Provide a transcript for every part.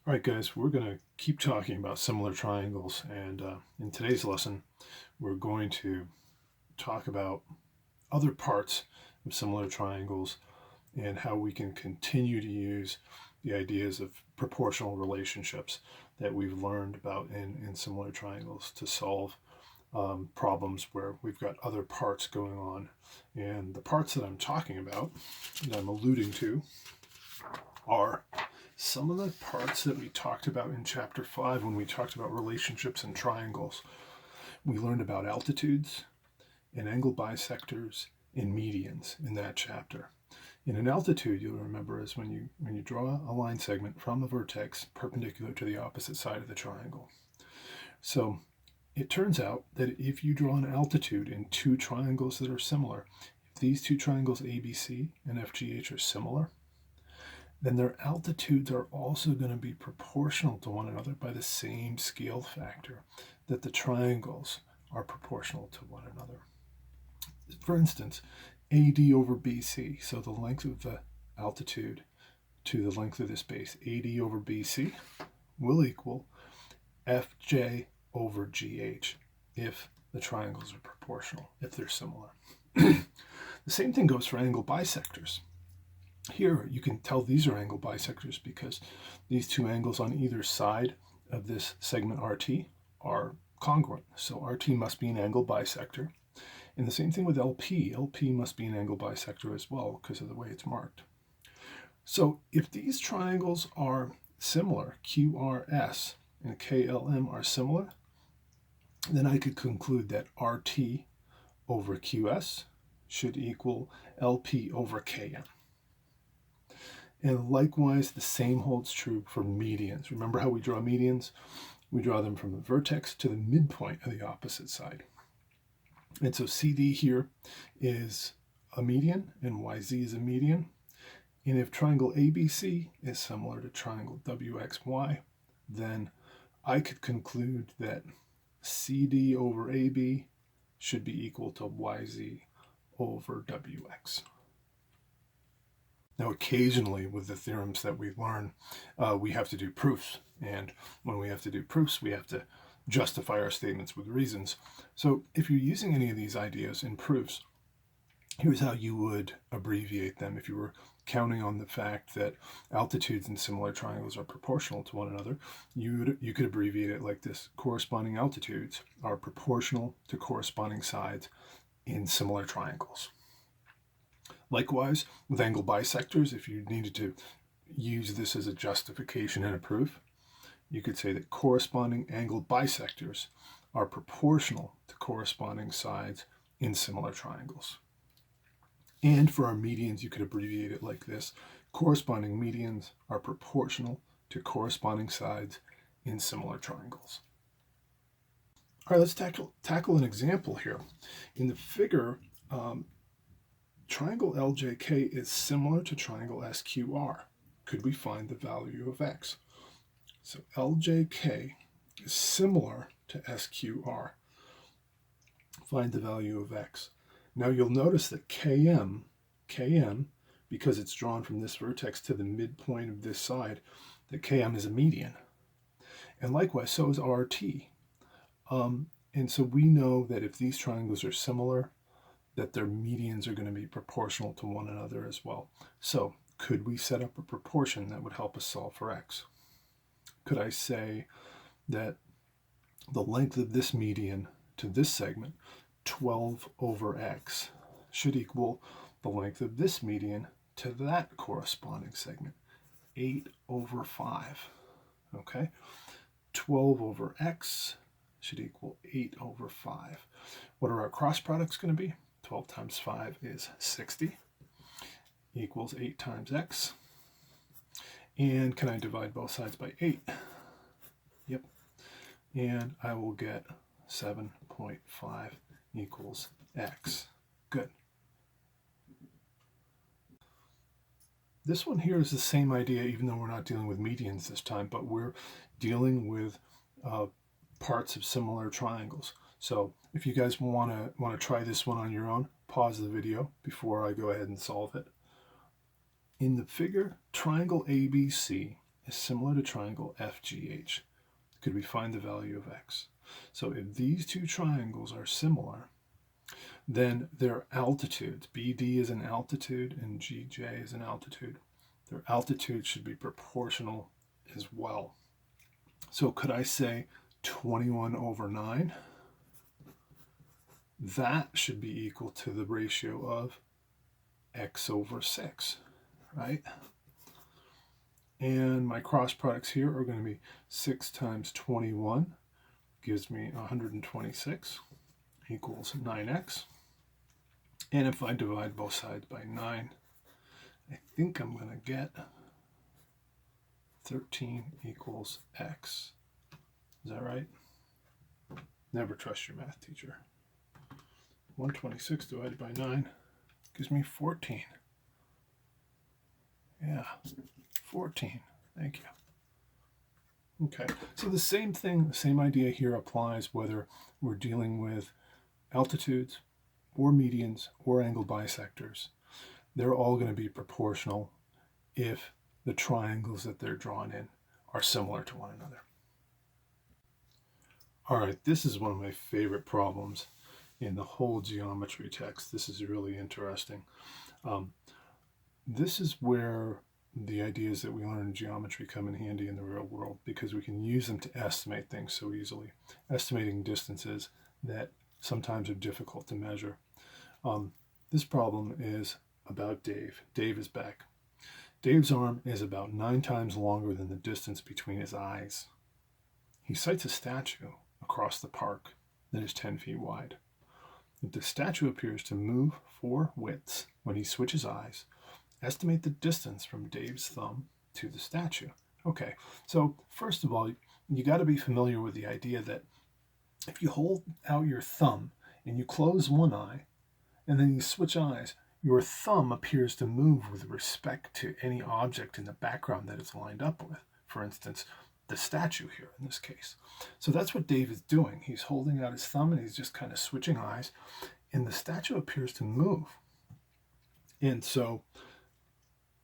All right, guys, we're going to keep talking about similar triangles, and in today's lesson, we're going to talk about other parts of similar triangles and how we can continue to use the ideas of proportional relationships that we've learned about in similar triangles to solve problems where we've got other parts going on. And the parts that I'm talking about, that I'm alluding to, are some of the parts that we talked about in chapter 5 when we talked about relationships and triangles. We learned about altitudes and angle bisectors and medians in that chapter. In an altitude, you'll remember, is when you draw a line segment from the vertex perpendicular to the opposite side of the triangle. So it turns out that if you draw an altitude in two triangles that are similar, if these two triangles ABC and FGH are similar, then their altitudes are also going to be proportional to one another by the same scale factor that the triangles are proportional to one another. For instance, AD over BC, so the length of the altitude to the length of this base, AD over BC, will equal FJ over GH if the triangles are proportional, if they're similar. The same thing goes for angle bisectors. Here you can tell these are angle bisectors because these two angles on either side of this segment RT are congruent. So RT must be an angle bisector. And the same thing with LP. LP must be an angle bisector as well because of the way it's marked. So if these triangles are similar, QRS and KLM are similar, then I could conclude that RT over QS should equal LP over KM. And likewise, the same holds true for medians. Remember how we draw medians? We draw them from the vertex to the midpoint of the opposite side. And so CD here is a median and YZ is a median. And if triangle ABC is similar to triangle WXY, then I could conclude that CD over AB should be equal to YZ over WX. Now, occasionally with the theorems that we learn, we have to do proofs. And when we have to do proofs, we have to justify our statements with reasons. So if you're using any of these ideas in proofs, here's how you would abbreviate them. If you were counting on the fact that altitudes in similar triangles are proportional to one another, you could abbreviate it like this. Corresponding altitudes are proportional to corresponding sides in similar triangles. Likewise, with angle bisectors, if you needed to use this as a justification in a proof, you could say that corresponding angle bisectors are proportional to corresponding sides in similar triangles. And for our medians, you could abbreviate it like this. Corresponding medians are proportional to corresponding sides in similar triangles. All right, let's tackle an example here. In the figure, triangle LJK is similar to triangle SQR. Could we find the value of x? So LJK is similar to SQR. Find the value of x. Now you'll notice that KM, because it's drawn from this vertex to the midpoint of this side, that KM is a median. And likewise, so is RT. And so we know that if these triangles are similar, that their medians are going to be proportional to one another as well. So could we set up a proportion that would help us solve for x? Could I say that the length of this median to this segment, 12 over x, should equal the length of this median to that corresponding segment, 8 over 5. Okay? 12 over x should equal 8 over 5. What are our cross products going to be? 12 times 5 is 60, equals 8 times x. And can I divide both sides by 8? Yep. And I will get 7.5 equals x. Good. This one here is the same idea, even though we're not dealing with medians this time, but we're dealing with parts of similar triangles. So if you guys want to try this one on your own, pause the video before I go ahead and solve it. In the figure, triangle ABC is similar to triangle FGH. Could we find the value of x? So if these two triangles are similar, then their altitudes, BD is an altitude and GJ is an altitude, their altitude should be proportional as well. So could I say 21 over 9? That should be equal to the ratio of x over 6, right? And my cross products here are going to be 6 times 21 gives me 126 equals 9x. And if I divide both sides by 9, I think I'm going to get 13 equals x. Is that right? Never trust your math teacher. 126 divided by 9 gives me 14. Yeah, 14. Thank you. Okay, so the same thing, the same idea here applies whether we're dealing with altitudes or medians or angle bisectors. They're all going to be proportional if the triangles that they're drawn in are similar to one another. All right, this is one of my favorite problems in the whole geometry text. This is really interesting. This is where the ideas that we learn in geometry come in handy in the real world, because we can use them to estimate things so easily, estimating distances that sometimes are difficult to measure. This problem is about Dave. Dave is back. Dave's arm is about 9 times longer than the distance between his eyes. He sights a statue across the park that is 10 feet wide. If the statue appears to move 4 widths when he switches eyes, estimate the distance from Dave's thumb to the statue. Okay, so first of all, you got to be familiar with the idea that if you hold out your thumb and you close one eye and then you switch eyes, your thumb appears to move with respect to any object in the background that it's lined up with. For instance, the statue here in this case. So that's what Dave is doing. He's holding out his thumb and he's just kind of switching eyes, and the statue appears to move. And so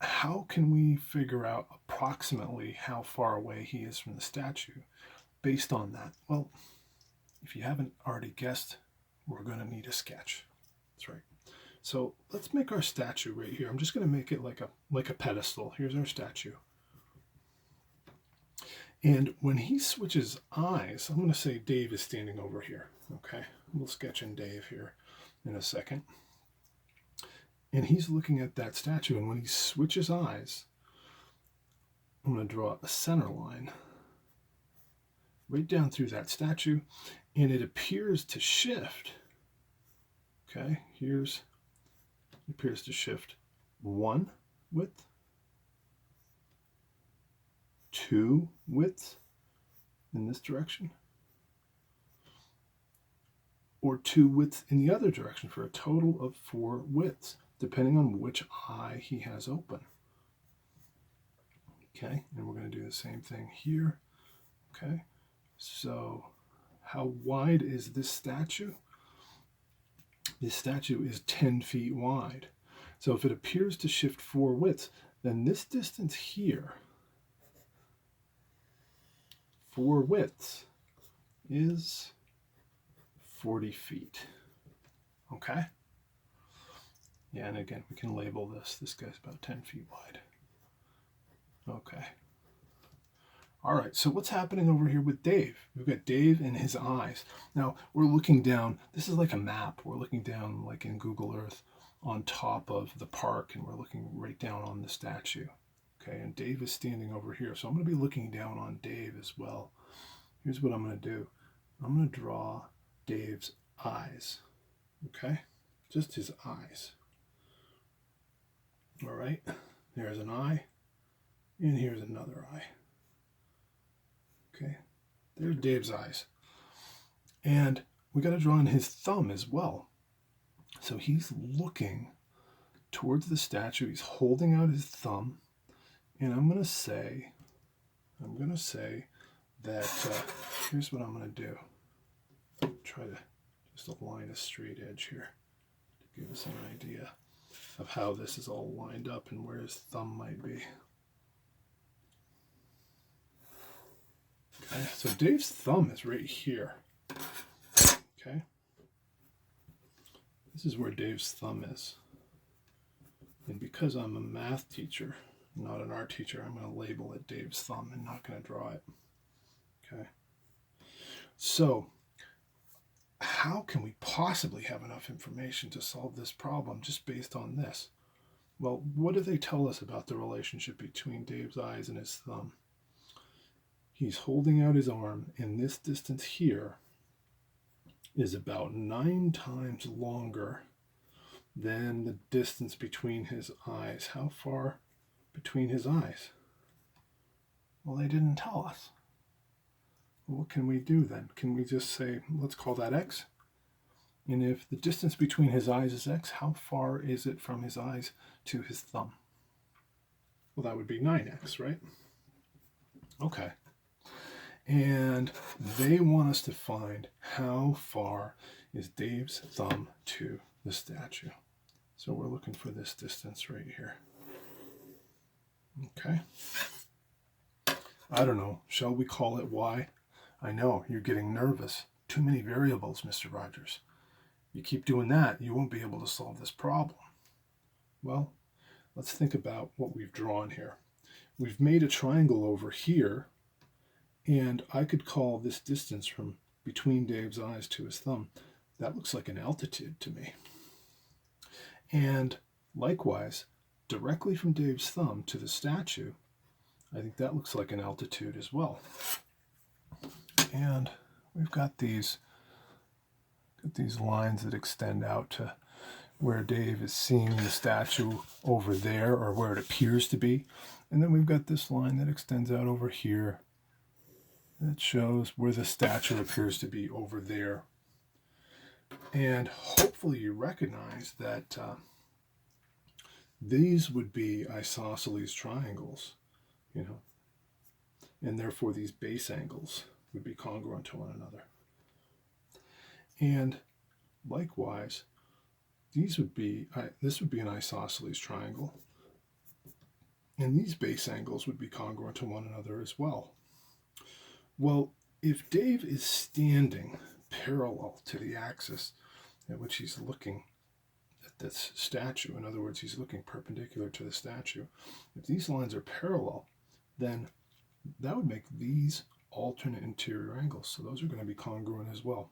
how can we figure out approximately how far away he is from the statue based on that? Well, if you haven't already guessed, we're going to need a sketch. That's right. So let's make our statue right here. I'm just going to make it like a pedestal. Here's our statue. And when he switches eyes, I'm going to say Dave is standing over here. Okay, we'll sketch in Dave here in a second. And he's looking at that statue, and when he switches eyes, I'm going to draw a center line right down through that statue, and it appears to shift. Okay, it appears to shift 1 width, 2 widths in this direction, or 2 widths in the other direction, for a total of 4 widths, depending on which eye he has open. Okay, and we're going to do the same thing here. Okay, so how wide is this statue? This statue is 10 feet wide. So if it appears to shift 4 widths, then this distance here, 4 widths, is 40 feet. Okay? Yeah, and again, we can label this. This guy's about 10 feet wide. Okay. All right, so what's happening over here with Dave? We've got Dave and his eyes. Now, we're looking down. This is like a map. We're looking down, like in Google Earth, on top of the park, and we're looking right down on the statue. Okay, and Dave is standing over here. So I'm going to be looking down on Dave as well. Here's what I'm going to do. I'm going to draw Dave's eyes. Okay, just his eyes. All right, there's an eye, and here's another eye. Okay, there's Dave's eyes. And we got to draw in his thumb as well. So he's looking towards the statue. He's holding out his thumb. And I'm going to say that here's what I'm going to do. Try to just align a straight edge here to give us an idea of how this is all lined up and where his thumb might be. So Dave's thumb is right here. Okay. This is where Dave's thumb is. And because I'm a math teacher, not an art teacher, I'm going to label it Dave's thumb and not going to draw it. Okay. So how can we possibly have enough information to solve this problem just based on this? Well, what do they tell us about the relationship between Dave's eyes and his thumb? He's holding out his arm, and this distance here is about 9 times longer than the distance between his eyes. How far between his eyes? Well, they didn't tell us. Well, what can we do then? Can we just say, let's call that x? And if the distance between his eyes is x, how far is it from his eyes to his thumb? Well, that would be 9x, right? Okay. And they want us to find how far is Dave's thumb to the statue. So we're looking for this distance right here. Okay. I don't know. Shall we call it y? I know, you're getting nervous. Too many variables, Mr. Rogers. You keep doing that, you won't be able to solve this problem. Well, let's think about what we've drawn here. We've made a triangle over here, and I could call this distance from between Dave's eyes to his thumb. That looks like an altitude to me. And likewise, directly from Dave's thumb to the statue, I think that looks like an altitude as well. And we've got these lines that extend out to where Dave is seeing the statue over there, or where it appears to be. And then we've got this line that extends out over here that shows where the statue appears to be over there. And hopefully you recognize that these would be isosceles triangles, and therefore these base angles would be congruent to one another. And likewise, this would be an isosceles triangle, and these base angles would be congruent to one another as well. Well, if Dave is standing parallel to the axis at which he's looking at this statue, in other words, he's looking perpendicular to the statue, if these lines are parallel, then that would make these alternate interior angles. So those are going to be congruent as well.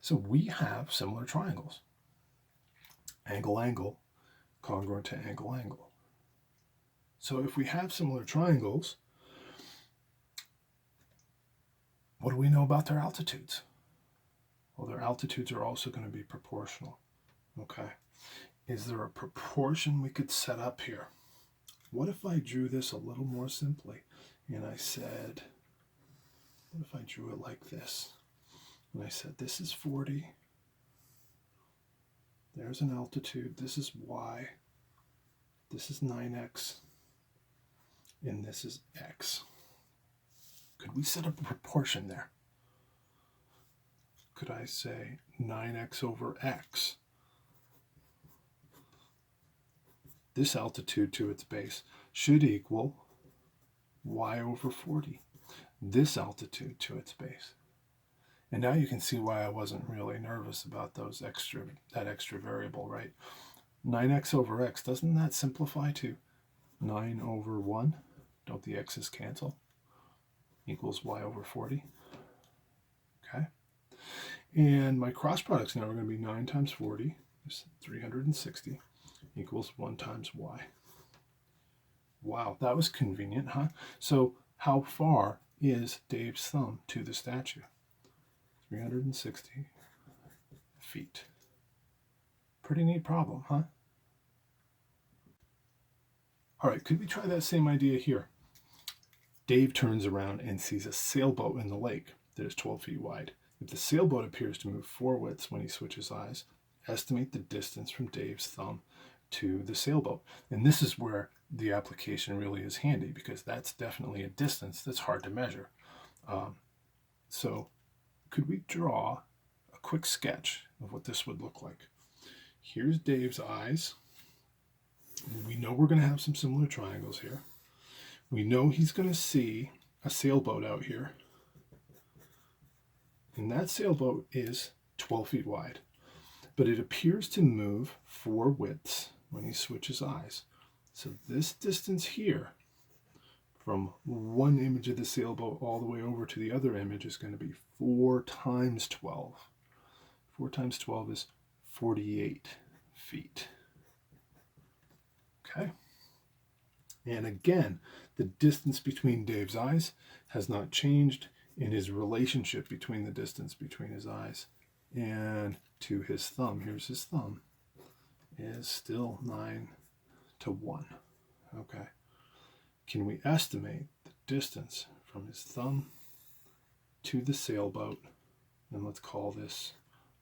So we have similar triangles. Angle, angle, congruent to angle, angle. So if we have similar triangles, what do we know about their altitudes? Well, their altitudes are also going to be proportional. Okay. Is there a proportion we could set up here? What if I drew this a little more simply and I said, what if I drew it like this? And I said, this is 40. There's an altitude. This is y. This is 9x. And this is x. Could we set up a proportion there? Could I say 9x over x? This altitude to its base should equal y over 40. This altitude to its base. And now you can see why I wasn't really nervous about that extra variable, right? 9x over x, doesn't that simplify to 9 over 1? Don't the x's cancel? Equals y over 40. Okay. And my cross products now are going to be 9 times 40, is 360, equals 1 times y. Wow, that was convenient, huh? So how far is Dave's thumb to the statue? 360 feet. Pretty neat problem, huh? All right, could we try that same idea here? Dave turns around and sees a sailboat in the lake that is 12 feet wide. If the sailboat appears to move forwards when he switches eyes, estimate the distance from Dave's thumb to the sailboat. And this is where the application really is handy, because that's definitely a distance that's hard to measure. So could we draw a quick sketch of what this would look like? Here's Dave's eyes. We know we're going to have some similar triangles here. We know he's going to see a sailboat out here. And that sailboat is 12 feet wide. But it appears to move 4 widths when he switches eyes. So this distance here, from one image of the sailboat all the way over to the other image, is going to be 4 times 12. 4 times 12 is 48 feet. Okay? And again, the distance between Dave's eyes has not changed, and his relationship between the distance between his eyes and to his thumb, here's his thumb, is still 9 to 1. Okay. Can we estimate the distance from his thumb to the sailboat? And let's call this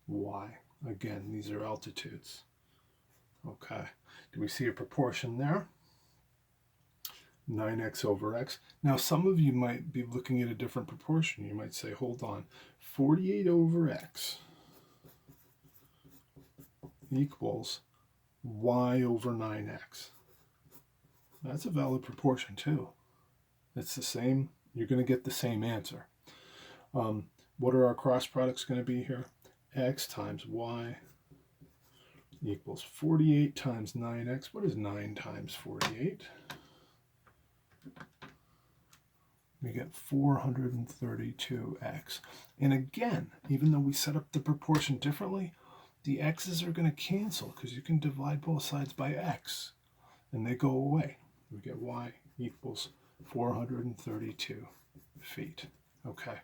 y. Again, these are altitudes. Okay. Do we see a proportion there? 9x over x. Now, some of you might be looking at a different proportion. You might say, hold on, 48 over x equals y over 9x. That's a valid proportion too. It's the same. You're going to get the same answer. What are our cross products going to be here? X times y equals 48 times 9x. What is 9 times 48? We get 432x. And again, even though we set up the proportion differently, the x's are going to cancel because you can divide both sides by x and they go away. We get y equals 432 feet. Okay.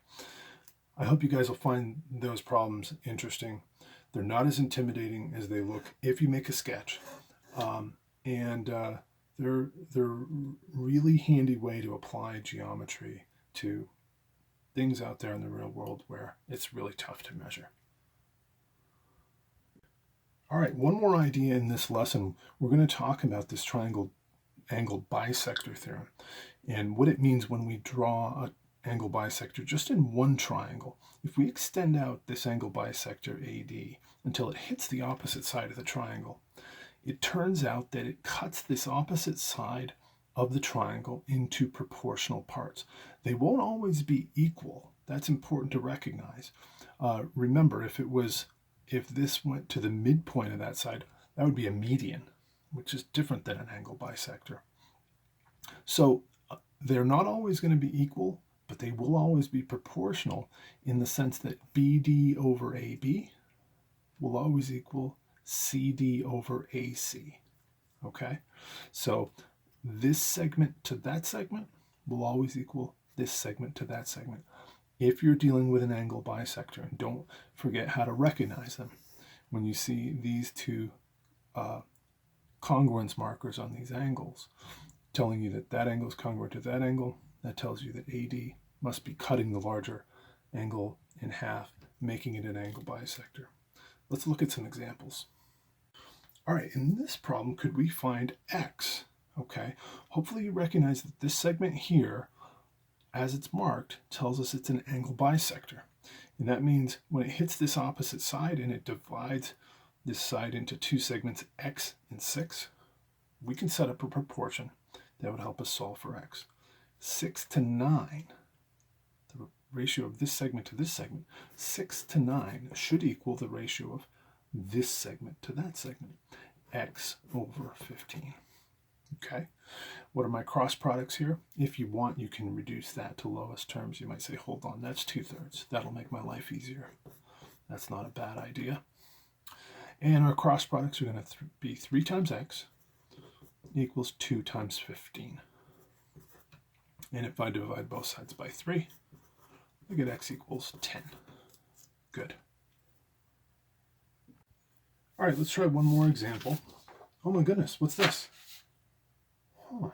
I hope you guys will find those problems interesting. They're not as intimidating as they look if you make a sketch. They're really handy way to apply geometry to things out there in the real world where it's really tough to measure. All right, one more idea in this lesson. We're going to talk about this triangle angle bisector theorem and what it means when we draw an angle bisector just in one triangle. If we extend out this angle bisector AD until it hits the opposite side of the triangle, it turns out that it cuts this opposite side of the triangle into proportional parts. They won't always be equal. That's important to recognize. Remember, if this went to the midpoint of that side, that would be a median, which is different than an angle bisector. So they're not always going to be equal, but they will always be proportional in the sense that BD over AB will always equal CD over AC. Okay? So this segment to that segment will always equal this segment to that segment if you're dealing with an angle bisector. And don't forget how to recognize them. When you see these two congruence markers on these angles telling you that that angle is congruent to that angle, that tells you that AD must be cutting the larger angle in half, making it an angle bisector. Let's look at some examples. All right, in this problem, could we find x? Okay, hopefully you recognize that this segment here, as it's marked, tells us it's an angle bisector. And that means when it hits this opposite side and it divides this side into two segments, x and 6, we can set up a proportion that would help us solve for x. 6 to 9, the ratio of this segment to this segment, 6 to 9 should equal the ratio of this segment to that segment, x over 15. Okay, what are my cross products here? If you want, you can reduce that to lowest terms. You might say, hold on, that's 2/3. That'll make my life easier. That's not a bad idea. And our cross products are going to be 3 times x equals 2 times 15. And if I divide both sides by 3, I get x equals 10. Good. All right, let's try one more example. Oh my goodness, what's this? Huh.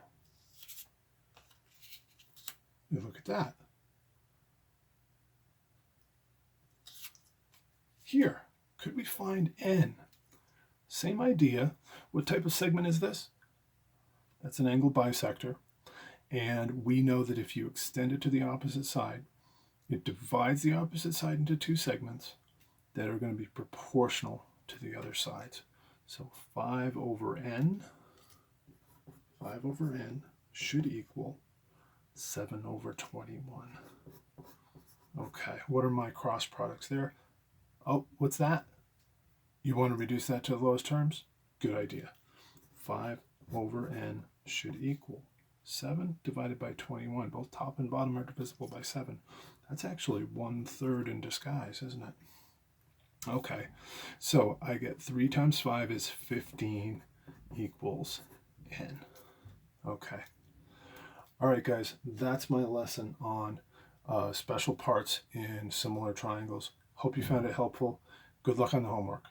You look at that. Here, could we find n? Same idea. What type of segment is this? That's an angle bisector. And we know that if you extend it to the opposite side, it divides the opposite side into two segments that are going to be proportional to the other sides. So 5 over n should equal 7 over 21. Okay, what are my cross products there? Oh, what's that? You want to reduce that to the lowest terms? Good idea. 5 over n should equal 7 divided by 21. Both top and bottom are divisible by 7. That's actually 1/3 in disguise, isn't it? Okay, so I get 3 times 5 is 15 equals n. Okay. All right, guys, that's my lesson on special parts in similar triangles. Hope you found it helpful. Good luck on the homework.